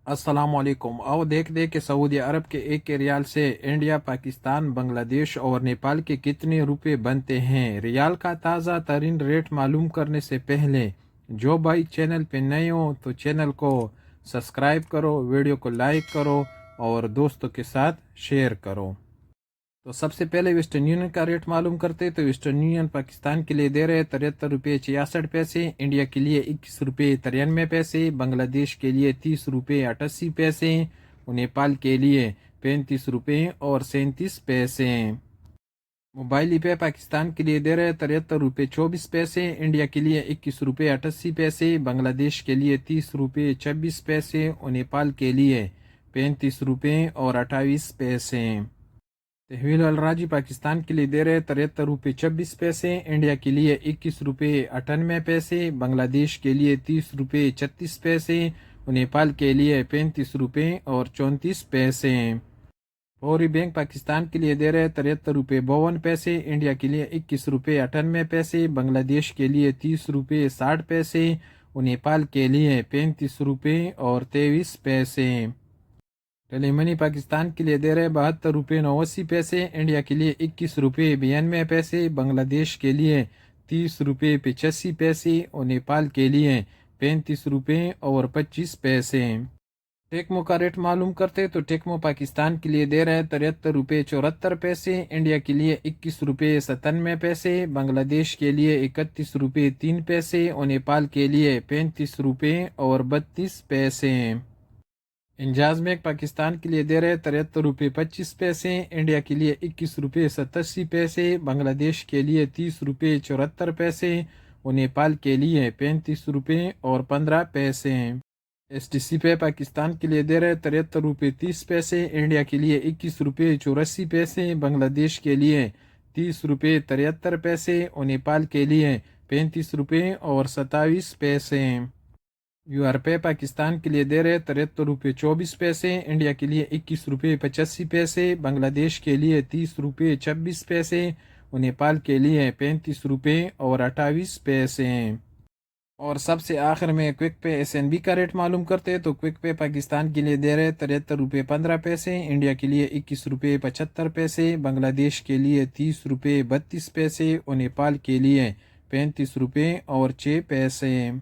अस्सलाम वालेकुम। आओ देख दे कि सऊदी अरब के एक के रियाल से इंडिया, पाकिस्तान, बांग्लादेश और नेपाल के कितने रुपए बनते हैं। रियाल का ताज़ा तरीन रेट मालूम करने से पहले जो भाई चैनल पे नए हो तो चैनल को सब्सक्राइब करो, वीडियो को लाइक करो और दोस्तों के साथ शेयर करो। तो सबसे पहले वेस्टर्न यूनियन का रेट मालूम करते तो वेस्टर्न यूनियन पाकिस्तान के लिए दे रहे हैं 73 रुपये 66 पैसे, इंडिया के लिए 21 रुपये 93 पैसे, बांग्लादेश के लिए 30 रुपये 88 पैसे और नेपाल के लिए 35 रुपये 37 पैसे। मोबाइल पे पाकिस्तान के लिए दे रहे हैं 73 रुपये 24 पैसे, इंडिया के लिए 21 रुपये 88 पैसे, बांग्लादेश के लिए 30 रुपये 26 पैसे और नेपाल के लिए 35 रुपये 28 पैसे। तहवील अलराजी पाकिस्तान के लिए दे रहे 73 रुपये 26 पैसे, इंडिया के लिए 21 रुपये 98 पैसे, बांग्लादेश के लिए 30 रुपये 36 पैसे और नेपाल के लिए 35 रुपये 34 पैसे। फौरी बैंक पाकिस्तान के लिए दे रहे 73 रुपये 52 पैसे, इंडिया के लिए 21 रुपये 98 पैसे, बांग्लादेश के लिए 30 रुपये 60 पैसे और नेपाल के लिए 35 रुपये 23 पैसे। टेली मनी पाकिस्तान के लिए दे रहे 72 रुपये 89 पैसे, इंडिया के लिए 21 रुपये 92 पैसे, बांग्लादेश के लिए 30 रुपये 85 पैसे और नेपाल के लिए 35 रुपये 25 पैसे। टेक्मो का रेट मालूम करते तो टेक्मो पाकिस्तान के लिए दे रहे 73 रुपये 74 पैसे, इंडिया के लिए 21 रुपये 97 पैसे, बांग्लादेश के लिए 31 रुपये 3 पैसे और नेपाल के लिए 35 रुपये 32 पैसे। इंजाज बैंक पाकिस्तान के लिए दे रहे 73 रुपये 25 पैसे, इंडिया के लिए 21 रुपये 87 पैसे, बांग्लादेश के लिए 30 रुपये 74 पैसे और नेपाल के लिए 35 रुपये 15 पैसे। STC पे पाकिस्तान के लिए दे रहे 73 रुपये 30 पैसे, इंडिया के लिए 21 रुपये 84 पैसे, बांग्लादेश के लिए 30 रुपये 73 पैसे और नेपाल के लिए 35 रुपये 27 पैसे। UR पे पाकिस्तान के लिए दे रहे 73 रुपये 24 पैसे, इंडिया के लिए 21 रुपये 85 पैसे, बांग्लादेश के लिए 30 रुपये 26 पैसे और नेपाल के लिए 35 रुपये 28 पैसे। और सबसे आखिर में क्विक पे SNB का रेट मालूम करते तो क्विक पे पाकिस्तान के लिए दे रहे 73 रुपये 15 पैसे, इंडिया के लिए 21 रुपये 75 पैसे, बांग्लादेश के लिए 30 रुपये 32 पैसे और नेपाल के लिए 35 रुपये 6 पैसे।